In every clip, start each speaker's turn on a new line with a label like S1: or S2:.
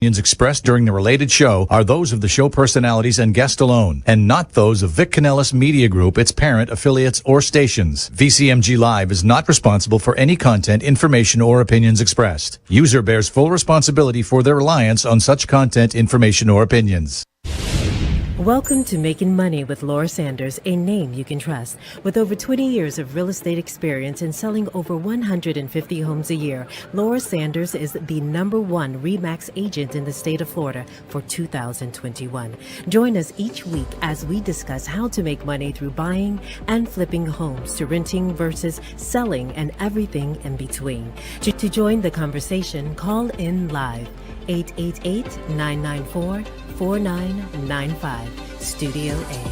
S1: Opinions expressed during the related show are those of the show personalities and guest alone, and not those of Vic Canellis Media Group, its parent, affiliates, or stations. VCMG Live is not responsible for any content, information, or opinions expressed. User bears full responsibility for their reliance on such content, information, or opinions.
S2: Welcome to Making Money with Laura Sanders, a name you can trust. With over 20 years of real estate experience and selling over 150 homes a year, Laura Sanders is the #1 RE/MAX agent in the state of Florida for 2021. Join us each week as we discuss how to make money through buying and flipping homes, to renting versus selling, and everything in between. To join the conversation, call in live 888-994-4995, Studio A.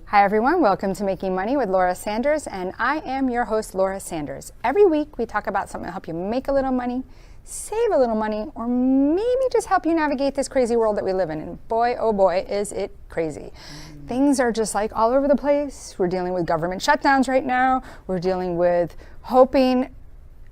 S3: Hi everyone, welcome to Making Money with Laura Sanders, and I am your host, Laura Sanders. Every week we talk about something to help you make a little money, save a little money, or maybe just help you navigate this crazy world that we live in. And boy, oh boy, is it crazy. Things are just like all over the place. We're dealing with government shutdowns right now. We're dealing with hoping,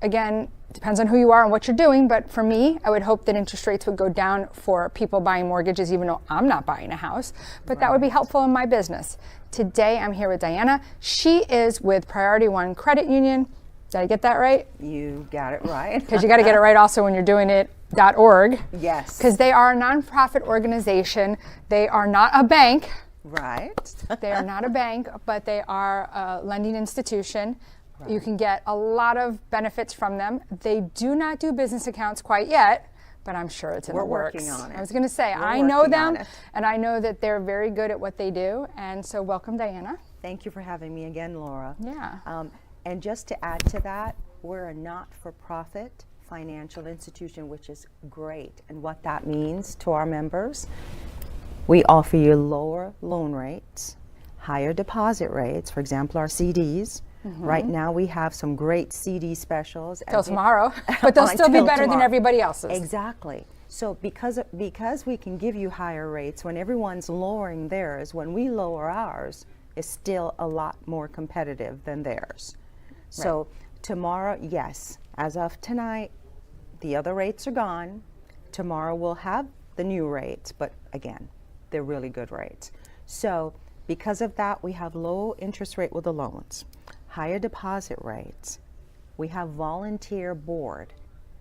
S3: again, depends on who you are and what you're doing, but for me, I would hope that interest rates would go down for people buying mortgages, even though I'm not buying a house, but that would be helpful in my business. Today, I'm here with Dianna. She is with Priority One Credit Union. Did I get that right?
S4: You got it right.
S3: Because you got to get it right also when you're doing it, .org.
S4: Yes.
S3: Because they are a nonprofit organization. They are not a bank.
S4: Right.
S3: They are not a bank, but they are a lending institution. Right. You can get a lot of benefits from them. They do not do business accounts quite yet, but I'm sure it's in the works.
S4: We're working on it.
S3: I was going to say, I know them, and I know that they're very good at what they do. And so welcome, Dianna.
S4: Thank you for having me again, Laura.
S3: Yeah.
S4: And just to add to that, we're a not-for-profit financial institution, which is great. And what that means to our members, we offer you lower loan rates, higher deposit rates, for example, our CDs. Right now we have some great CD specials.
S3: Till tomorrow, but they'll still be better than everybody else's.
S4: Exactly. So because we can give you higher rates, when everyone's lowering theirs, when we lower ours, it's still a lot more competitive than theirs. So tomorrow, yes, as of tonight, the other rates are gone. Tomorrow we'll have the new rates, but again, they're really good rates. So because of that, we have low interest rate with the loans, higher deposit rates. We have volunteer board.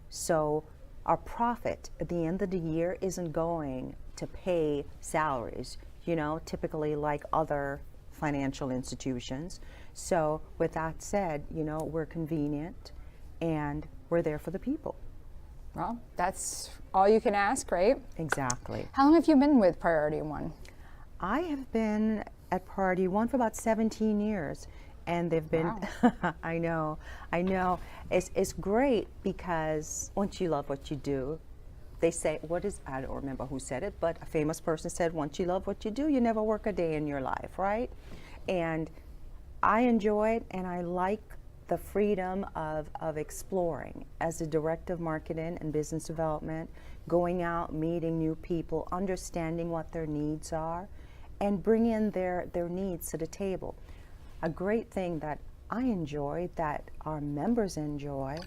S4: So our profit at the end of the year isn't going to pay salaries, you know, typically like other financial institutions. So with that said, you know, we're convenient and we're there for the people.
S3: Well, that's all you can ask, right?
S4: Exactly.
S3: How long have you been with Priority One?
S4: I have been at Priority One for about 17 years. And they've been, wow. I know. It's great because once you love what you do, they say, I don't remember who said it, but a famous person said, once you love what you do, you never work a day in your life, right? And I enjoy it, and I like the freedom of exploring as a director of marketing and business development, going out, meeting new people, understanding what their needs are, and bringing their needs to the table. A great thing that I enjoy, that our members enjoy,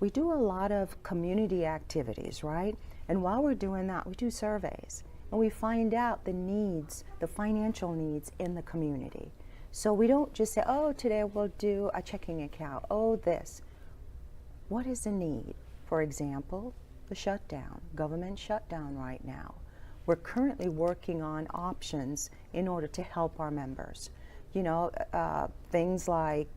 S4: we do a lot of community activities, right? And while we're doing that, we do surveys, and we find out the needs, the financial needs in the community. So we don't just say, oh, today we'll do a checking account, oh, this. What is the need? For example, the shutdown, government shutdown right now. We're currently working on options in order to help our members. You know, things like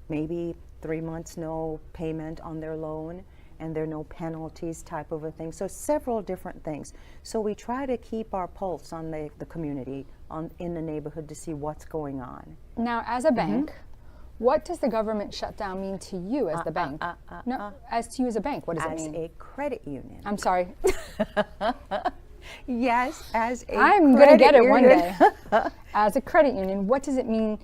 S4: maybe 3 months no payment on their loan, and there are no penalties type of a thing. So several different things. So we try to keep our pulse on the community, in the neighborhood, to see what's going on.
S3: Now, as a bank, what does the government shutdown mean to you as the bank? As to you as a bank, what does it mean?
S4: As a credit union.
S3: I'm sorry.
S4: Yes, as a
S3: I'm going to get it one day. As a credit union, what does it mean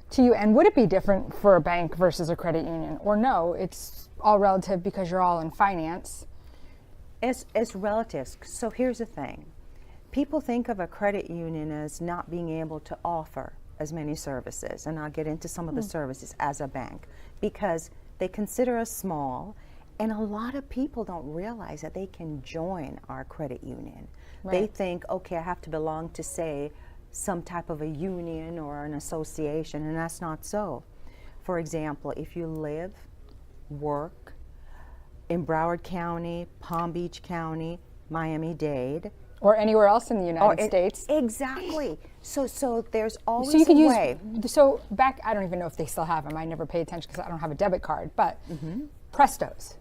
S3: to you? And would it be different for a bank versus a credit union? Or no, it's all relative because you're all in finance?
S4: It's relative. So here's the thing. People think of a credit union as not being able to offer as many services, and I'll get into some of the services as a bank, because they consider us small And a lot of people don't realize that they can join our credit union.
S3: Right.
S4: They think, okay, I have to belong to, say, some type of a union or an association, and that's not so. For example, if you live, work in Broward County, Palm Beach County, Miami-Dade,
S3: Or anywhere else in the United States.
S4: Exactly. So there's always
S3: So you could
S4: a
S3: use,
S4: way.
S3: so back, I don't even know if they still have them. I never pay attention because I don't have a debit card, but Prestos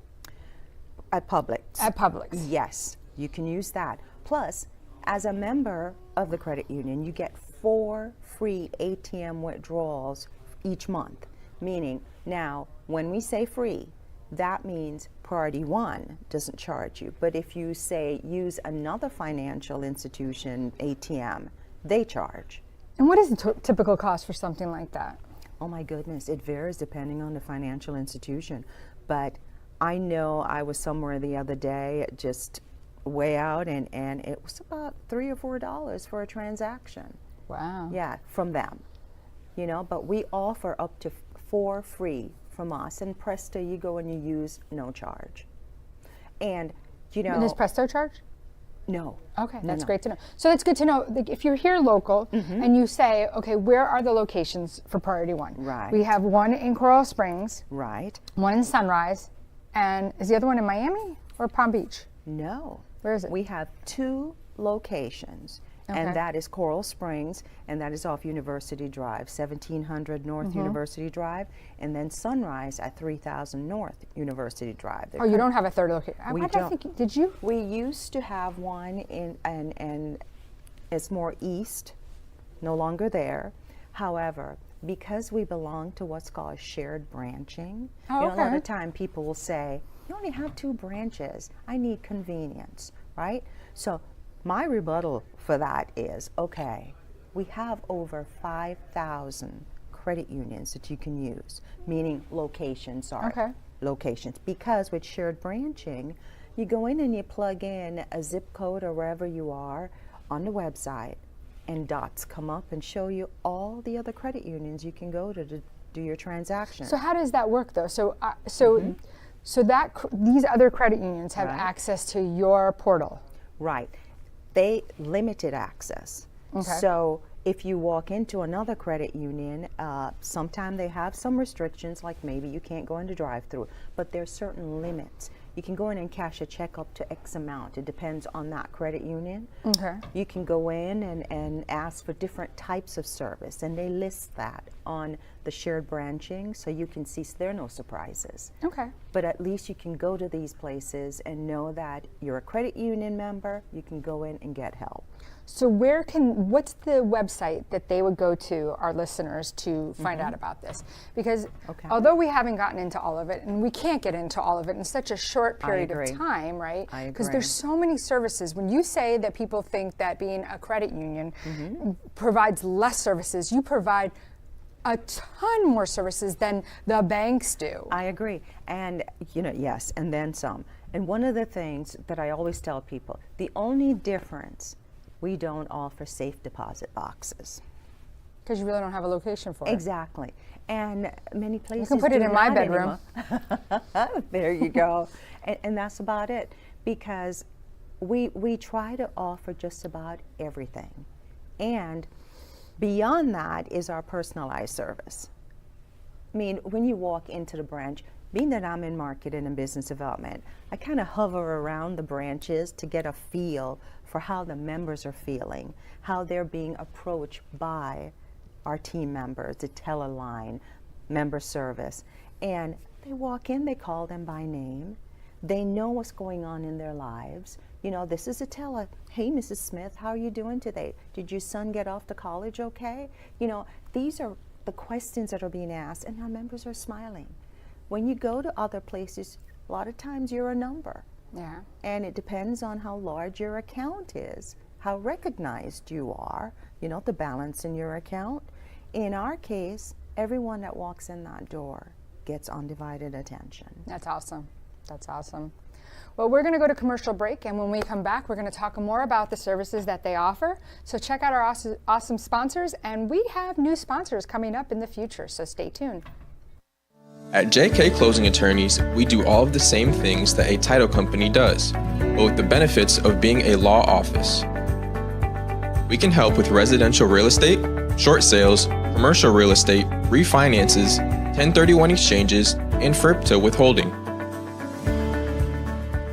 S4: At Publix.
S3: at Publix.
S4: Yes, you can use that. Plus, as a member of the credit union, you get 4 free ATM withdrawals each month. Meaning, now, when we say free, that means Priority 1 doesn't charge you. But if you say use another financial institution ATM, they charge.
S3: And what is the typical cost for something like that?
S4: Oh my goodness, it varies depending on the financial institution. But I know I was somewhere the other day, just way out, and it was about $3 or $4 for a transaction.
S3: Wow.
S4: Yeah, from them. You know, but we offer up to 4 free from us, and Presto, you go and you use no charge. And you know,
S3: And does Presto charge?
S4: no.
S3: Okay,
S4: No,
S3: that's
S4: no.
S3: great to know. So it's good to know, like, if you're here local and you say, okay, where are the locations for Priority 1?
S4: Right.
S3: We have one in Coral Springs,
S4: Right?
S3: one in Sunrise, and is the other one in Miami or Palm Beach?
S4: No.
S3: Where is it?
S4: We have 2 locations.
S3: Okay.
S4: And that is Coral Springs, and that is off University Drive, 1700 North University Drive, and then Sunrise at 3000 North University Drive.
S3: Oh, you don't have a third location?
S4: We
S3: Why did I
S4: don't.
S3: think, did you?
S4: We used to have one in, and it's more east, no longer there. However, because we belong to what's called shared branching,
S3: Oh,
S4: you know, a lot
S3: okay.
S4: of time people will say, you only have 2 branches. I need convenience, right? So my rebuttal for that is, okay, we have over 5,000 credit unions that you can use, meaning locations, sorry.
S3: Okay.
S4: Locations. Because with shared branching, you go in and you plug in a zip code or wherever you are on the website, and dots come up and show you all the other credit unions you can go to do your transaction.
S3: So how does that work though? So so that these other credit unions have
S4: Right.
S3: access to your portal.
S4: Right. They limited access.
S3: Okay.
S4: So if you walk into another credit union, sometimes they have some restrictions, like maybe you can't go into drive-through, but there's certain limits. You can go in and cash a check up to X amount. It depends on that credit union.
S3: Okay.
S4: You can go in and ask for different types of service, and they list that on the shared branching, so you can see, so there are no surprises.
S3: Okay.
S4: But at least you can go to these places and know that you're a credit union member, you can go in and get help.
S3: So what's the website that they would go to, our listeners, to find out about this? Because
S4: Okay.
S3: although we haven't gotten into all of it, and we can't get into all of it in such a short period of
S4: agree.
S3: time, right?
S4: I
S3: Because
S4: agree.
S3: there's so many services. When you say that people think that being a credit union provides less services, you provide a ton more services than the banks do.
S4: I agree. And, you know, yes, and then some. And one of the things that I always tell people, the only difference, we don't offer safe deposit boxes.
S3: Because you really don't have a location for it.
S4: Exactly. And many places
S3: put it
S4: do
S3: in my
S4: not
S3: bedroom.
S4: anymore. There you go. And that's about it. Because we try to offer just about everything. And beyond that is our personalized service. I mean, when you walk into the branch, being that I'm in marketing and business development, I kind of hover around the branches to get a feel for how the members are feeling, how they're being approached by our team members, the teller line, member service. And they walk in, they call them by name. They know what's going on in their lives. You know, this is a teller. Hey, Mrs. Smith, how are you doing today? Did your son get off to college okay? You know, these are the questions that are being asked, and our members are smiling. When you go to other places, a lot of times you're a number.
S3: Yeah.
S4: And it depends on how large your account is, how recognized you are, you know, the balance in your account. In our case, everyone that walks in that door gets undivided attention.
S3: That's awesome. That's awesome. Well, we're going to go to commercial break, and when we come back, we're going to talk more about the services that they offer. So check out our awesome sponsors, and we have new sponsors coming up in the future, so stay tuned.
S5: At JK Closing Attorneys, we do all of the same things that a title company does, but with the benefits of being a law office. We can help with residential real estate, short sales, commercial real estate, refinances, 1031 exchanges, and FIRPTA withholding.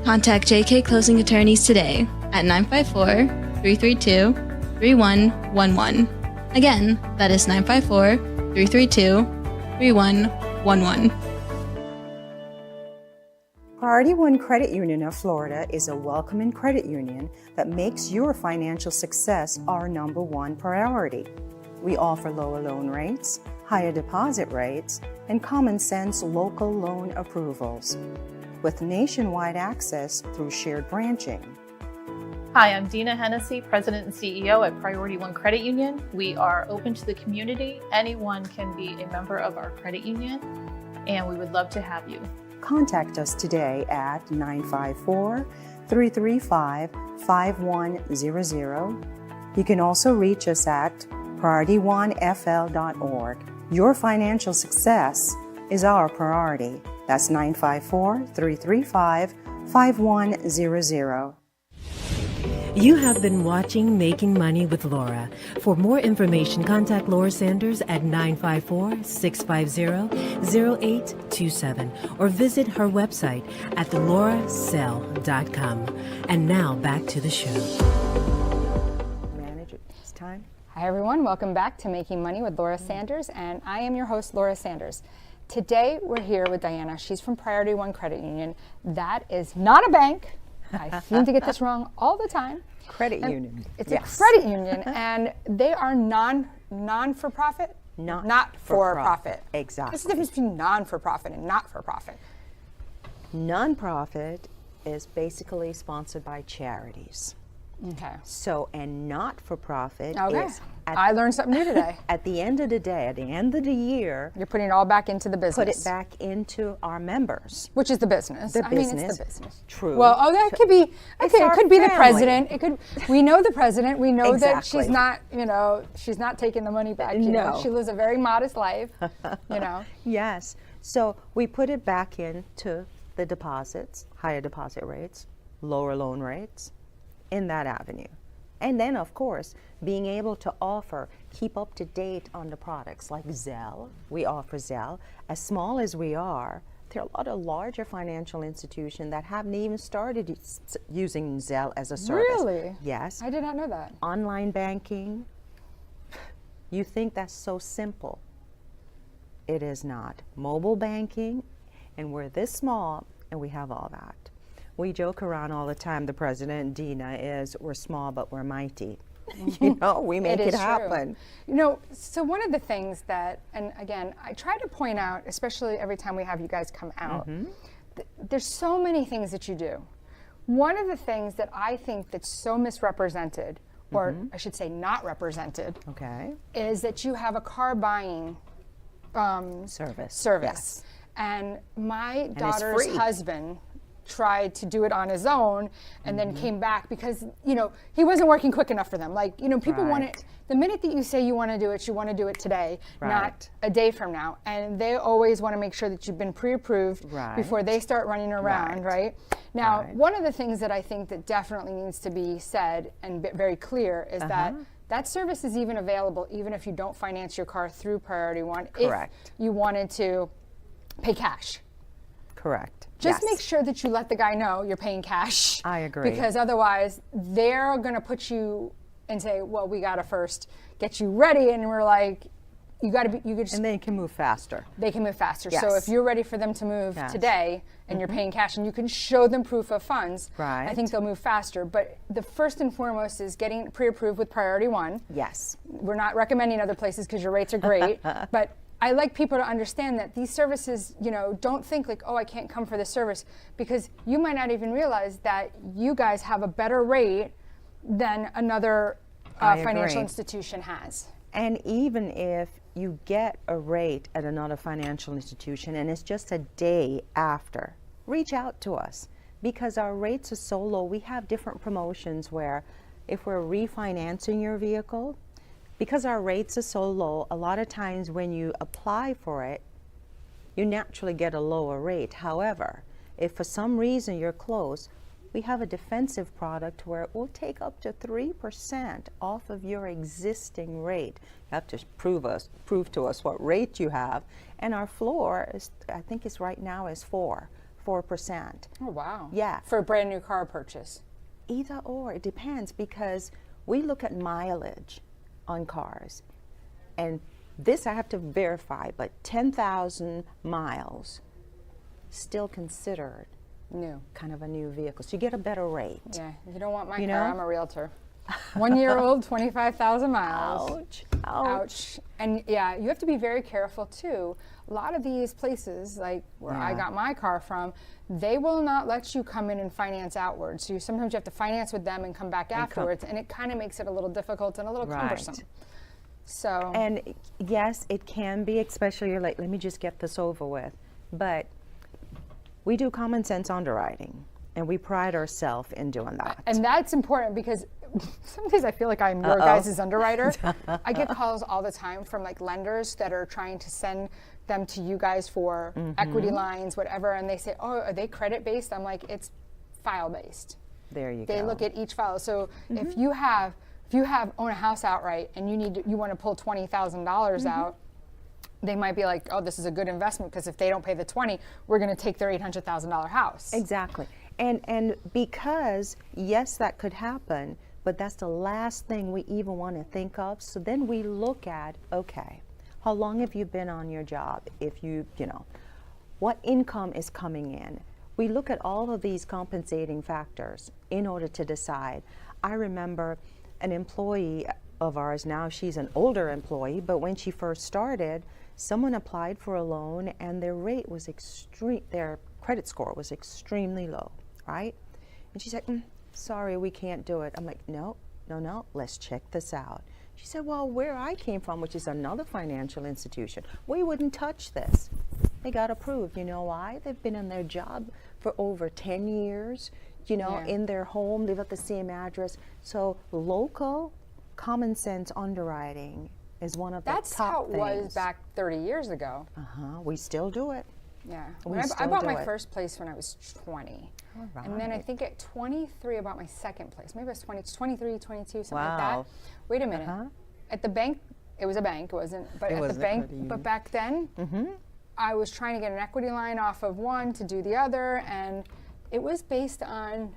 S6: Contact JK Closing Attorneys today at 954-332-3111. Again, that is 954-332-3111.
S4: Priority One Credit Union of Florida is a welcoming credit union that makes your financial success our number one priority. We offer lower loan rates, higher deposit rates, and common sense local loan approvals, with nationwide access through shared branching.
S7: Hi, I'm Dianna Hennessy, President and CEO at Priority One Credit Union. We are open to the community. Anyone can be a member of our credit union, and we would love to have you.
S4: Contact us today at 954-335-5100. You can also reach us at PriorityOneFL.org. Your financial success is our priority. That's 954-335-5100.
S2: You have been watching Making Money with Laura. For more information, contact Laura Sanders at 954-650-0827 or visit her website at theloracell.com. And now back to the show.
S4: Manager, it's time.
S3: Hi everyone, welcome back to Making Money with Laura Sanders, and I am your host, Laura Sanders. Today we're here with Dianna. She's from Priority One Credit Union. That is not a bank. I seem to get this wrong all the time.
S4: Credit union.
S3: It's a credit union, and they are non-for-profit? Not for profit.
S4: Exactly.
S3: What's the difference between non-for-profit and not-for-profit?
S4: Non-profit is basically sponsored by charities.
S3: Okay.
S4: So, and not-for-profit
S3: Okay.
S4: is
S3: I learned something new today.
S4: at the end of the day, at the end of the year,
S3: You're putting it all back into the business.
S4: put it back into our members.
S3: Which is the business.
S4: The
S3: I mean, it's
S4: business.
S3: the business.
S4: True.
S3: Well, that could be,
S4: It's
S3: okay, it
S4: our
S3: could be the
S4: family.
S3: president. It could, we know the president. We know that
S4: Exactly.
S3: she's not, she's not taking the money back. You know,
S4: No.
S3: she lives a very modest life,
S4: Yes. So we put it back into the deposits, higher deposit rates, lower loan rates, in that avenue. And then, of course, being able to keep up to date on the products like Zelle. We offer Zelle. As small as we are, there are a lot of larger financial institutions that haven't even started using Zelle as a service.
S3: Really?
S4: Yes.
S3: I did not know that.
S4: Online banking. You think that's so simple. It is not. Mobile banking, and we're this small, and we have all that. We joke around all the time, the president, Dina, is we're small but we're mighty. We make it happen.
S3: True. So one of the things that, and again, I try to point out, especially every time we have you guys come out, there's so many things that you do. One of the things that I think that's so misrepresented, or I should say not represented, is that you have a car buying service.
S4: Yes.
S3: And my daughter's husband tried to do it on his own and then came back because, he wasn't working quick enough for them. Like, people want it, the minute that you say you want to do it, you want to do it today, not a day from now. And they always want to make sure that you've been pre-approved before they start running around, right? Now, one of the things that I think that definitely needs to be said and very clear is that service is even available even if you don't finance your car through Priority One.
S4: Correct.
S3: If you wanted to pay cash.
S4: Correct.
S3: Just make sure that you let the guy know you're paying cash.
S4: I agree.
S3: Because otherwise, they're going to put you and say, well, we got to first get you ready. And we're like, you could just.
S4: And they can move faster.
S3: They can move faster.
S4: Yes.
S3: So if you're ready for them to move today and you're paying cash and you can show them proof of funds, I think they'll move faster. But the first and foremost is getting pre-approved with Priority One.
S4: Yes.
S3: We're not recommending other places because your rates are great. But I like people to understand that these services, don't think like, oh, I can't come for this service, because you might not even realize that you guys have a better rate than another financial institution has.
S4: And even if you get a rate at another financial institution and it's just a day after, reach out to us, because our rates are so low. We have different promotions where if we're refinancing your vehicle, because our rates are so low, a lot of times when you apply for it, you naturally get a lower rate. However, if for some reason you're close, we have a defensive product where it will take up to 3% off of your existing rate. You have to prove to us what rate you have. And our floor is, I think it's right now is 4%.
S3: Oh, wow.
S4: Yeah.
S3: For a brand new car purchase.
S4: Either or, it depends, because we look at mileage on cars. And this I have to verify, but 10,000 miles still considered
S3: New.
S4: kind of a new vehicle. So you get a better rate.
S3: Yeah, you don't want my
S4: You
S3: car.
S4: know?
S3: I'm a realtor. 1 year old, 25,000 miles.
S4: Ouch.
S3: Ouch. And yeah, you have to be very careful too. A lot of these places, like where I
S4: Yeah.
S3: got my car from, they will not let you come in and finance outwards. So sometimes you have to finance with them and come back afterwards, and it kind of makes it a little difficult and a little
S4: Right.
S3: cumbersome. So
S4: And yes, it can be, especially you're like, let me just get this over with. But we do common sense underwriting, and we pride ourselves in doing that.
S3: and that's important because some days I feel like I'm your guys' underwriter. I get calls all the time from like lenders that are trying to send them to you guys for equity lines, whatever, and they say, oh, are they credit based? I'm like, it's file based.
S4: There you go.
S3: They look at each file. So if you own a house outright and you want to pull $20,000 out, they might be like, oh, this is a good investment because if they don't pay the 20, we're going to take their $800,000 house.
S4: Exactly. And because, yes, that could happen, but that's the last thing we even want to think of. So then we look at, okay, how long have you been on your job? If you know, what income is coming in? We look at all of these compensating factors in order to decide. I remember an employee of ours, now she's an older employee, but when she first started, someone applied for a loan and their rate was their credit score was extremely low, right? And she said, sorry, we can't do it. I'm like, no, let's check this out. She said, well, where I came from, which is another financial institution, we wouldn't touch this. They got approved. You know why? They've been in their job for over 10 years, you know, in their home, live at the same address. So local common sense underwriting is one of the
S3: That's
S4: top
S3: how it
S4: things.
S3: was back 30 years ago.
S4: We still do it.
S3: Yeah.
S4: We
S3: I
S4: still
S3: bought
S4: do
S3: my
S4: it.
S3: first place when I was 20.
S4: All
S3: And then I
S4: right.
S3: think at 23, I bought my second place. Maybe I was 23, 22, something like
S4: Wow.
S3: that. Wait a minute. At the bank, it was a bank, it wasn't, but
S4: It
S3: at
S4: wasn't
S3: the bank,
S4: credit union.
S3: but back then, I was trying to get an equity line off of one to do the other, and it was based on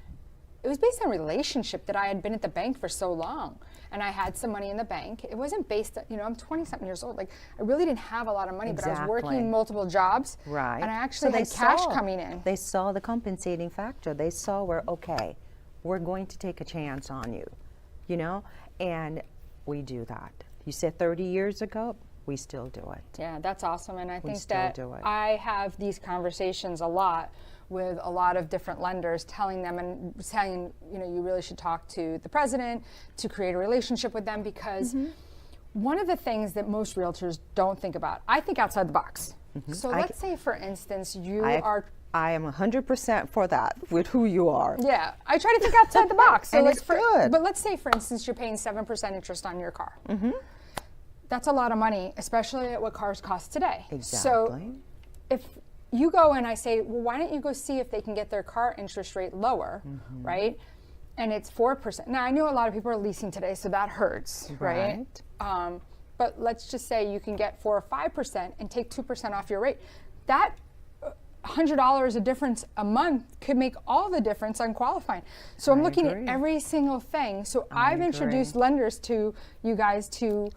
S3: relationship that I had been at the bank for so long, and I had some money in the bank. It wasn't based, you know, I'm 20-something years old. Like, I really didn't have a lot of money, but I was
S4: Exactly.
S3: working multiple jobs,
S4: Right.
S3: and I actually had cash coming in.
S4: They saw the compensating factor. They saw where, okay, we're going to take a chance on you, you know, and we do that. You said 30 years ago, we still do it.
S3: Yeah, that's awesome, and I think
S4: still
S3: that
S4: do it.
S3: I have these conversations a lot with a lot of different lenders, telling them and saying, you know, you really should talk to the president to create a relationship with them, because one of the things that most realtors don't think about, I think outside the box. So let's say, for instance,
S4: I am 100% for that with who you are.
S3: Yeah, I try to think outside the box. So
S4: And
S3: like
S4: it's good.
S3: But let's say, for instance, you're paying 7% interest on your car. That's a lot of money, especially at what cars cost today. So
S4: Exactly.
S3: if you go and I say, well, why don't you go see if they can get their car interest rate lower, right? And it's 4%. Now, I know a lot of people are leasing today, so that hurts, right? But let's just say you can get 4 or 5% and take 2% off your rate. That $100 a difference a month could make all the difference on qualifying. So I'm looking at
S4: agree.
S3: every single thing. So I've introduced lenders to you guys to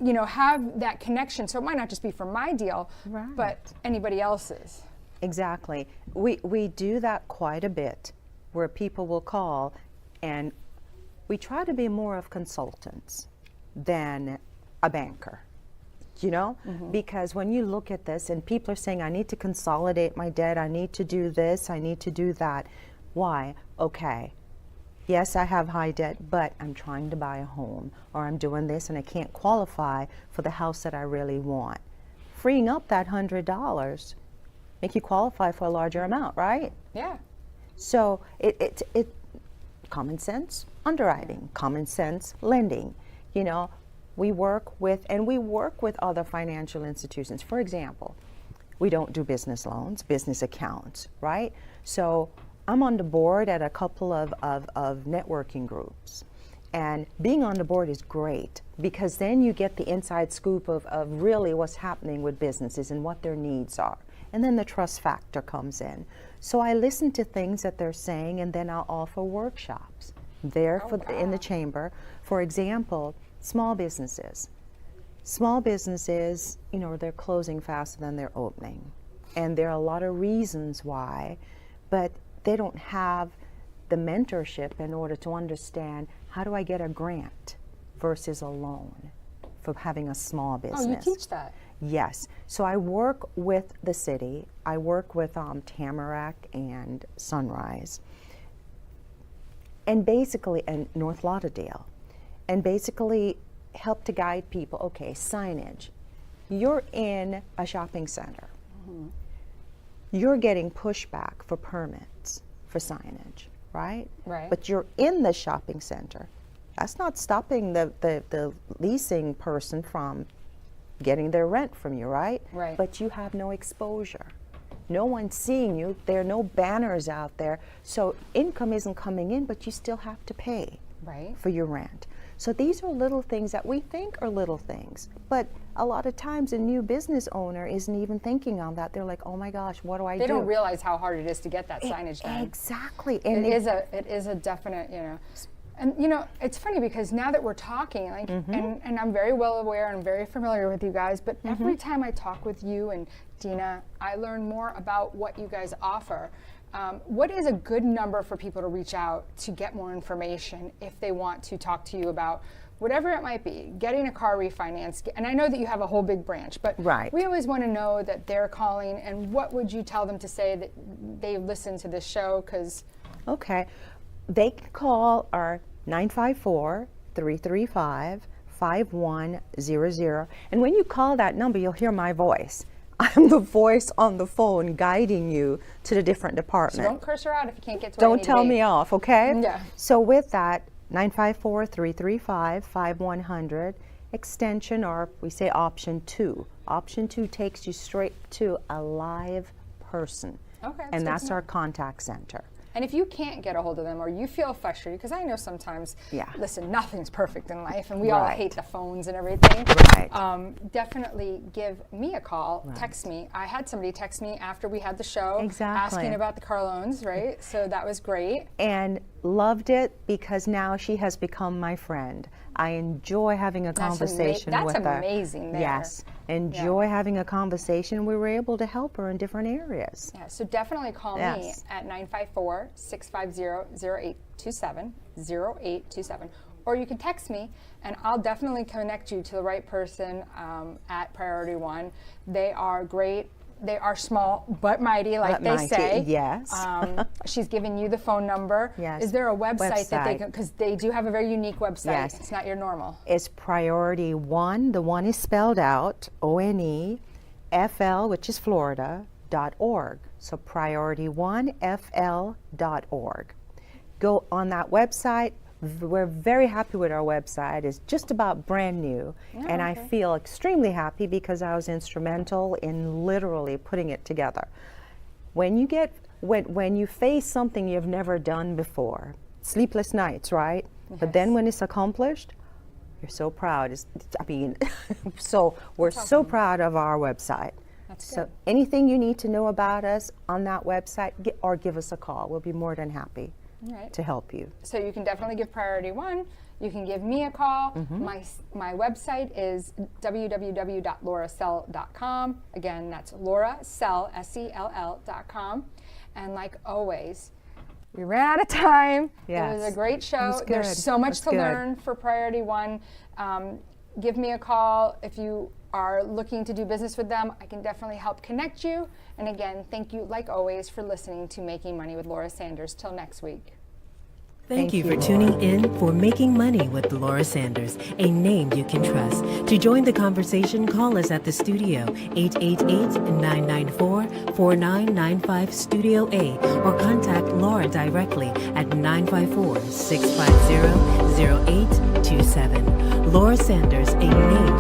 S3: you know, have that connection. So it might not just be for my deal, but anybody else's.
S4: Exactly. We do that quite a bit, where people will call, and we try to be more of consultants than a banker, you know? Because when you look at this and people are saying, I need to consolidate my debt, I need to do this, I need to do that. Why? Okay. Yes, I have high debt, but I'm trying to buy a home, or I'm doing this and I can't qualify for the house that I really want. Freeing up that $100 make you qualify for a larger amount, right?
S3: Yeah.
S4: So it common sense underwriting, common sense lending. You know, we work with other financial institutions. For example, We don't do business loans, business accounts, right? So I'm on the board at a couple of networking groups. And being on the board is great because then you get the inside scoop of really what's happening with businesses and what their needs are. And then the trust factor comes in. So I listen to things that they're saying, and then I'll offer workshops there in the chamber. For example, small businesses. Small businesses, you know, they're closing faster than they're opening. And there are a lot of reasons why, but they don't have the mentorship in order to understand, how do I get a grant versus a loan for having a small business?
S3: Oh, you teach that?
S4: Yes. So I work with the city. I work with Tamarack and Sunrise, and basically, and North Lauderdale, and basically help to guide people. Okay, signage. You're in a shopping center. You're getting pushback for permits for signage, right?
S3: Right.
S4: But you're in the shopping center. That's not stopping the leasing person from getting their rent from you, right?
S3: Right.
S4: But you have no exposure. No one's seeing you. There are no banners out there. So income isn't coming in, but you still have to pay for your rent. So these are little things that we think are little things, but a lot of times a new business owner isn't even thinking on that. They're like, oh my gosh, what do I do?
S3: They don't realize how hard it is to get that signage done.
S4: Exactly. And
S3: it is a definite, you know. And you know, it's funny because now that we're talking, like, and I'm very well aware and very familiar with you guys, but every time I talk with you and Dina, I learn more about what you guys offer. What is a good number for people to reach out to get more information if they want to talk to you about whatever it might be, getting a car refinance? And I know that you have a whole big branch, but we always want to know that they're calling, and what would you tell them to say that they listen to this show? Because
S4: they can call our 954-335-5100, and when you call that number, you'll hear my voice. I'm the voice on the phone guiding you to the different departments.
S3: So don't curse her out if you can't get to
S4: Don't tell me off, okay?
S3: Yeah.
S4: So with that, 954-335-5100, extension, or we say option 2. Option 2 takes you straight to a live person.
S3: Okay.
S4: And that's our contact center.
S3: And if you can't get a hold of them, or you feel frustrated, because I know sometimes, listen, nothing's perfect in life, and we all hate the phones and everything. Definitely give me a call, text me. I had somebody text me after we had the show, asking about the car loans, right? So that was great.
S4: And loved it because now she has become my friend. I enjoy having a conversation with her.
S3: That's amazing there.
S4: Yes, enjoy having a conversation. We were able to help her in different areas.
S3: Yeah, so definitely call me at 954-650-0827, or you can text me, and I'll definitely connect you to the right person at Priority One. They are great. They are small but mighty, like they say.
S4: Yes.
S3: She's giving you the phone number.
S4: Yes.
S3: Is there a website that they can, because they do have a very unique website.
S4: Yes.
S3: It's not your normal.
S4: It's Priority One. The one is spelled out, ONEFL, which is Florida, .org. So PriorityOneFL.org. Go on that website. We're very happy with our website. It's just about brand new, and I feel extremely happy because I was instrumental in literally putting it together. When you face something you've never done before, sleepless nights, right? But then when it's accomplished, you're so proud. So we're so proud of our website. So anything you need to know about us on that website, or give us a call. We'll be more than happy to help you.
S3: So you can definitely give Priority One. You can give me a call. My website is www.lauracell.com. Again, that's lauracell, SELL.com. And like always, we ran out of time. It was a great show. There's so much to learn for Priority One. Give me a call if you are looking to do business with them. I can definitely help connect you. And again, thank you, like always, for listening to Making Money with Laura Sanders. Till next week.
S2: Thank you for tuning in for Making Money with Laura Sanders, a name you can trust. To join the conversation, call us at the studio, 888-994-4995 Studio A, or contact Laura directly at 954-650-0827. Laura Sanders, a name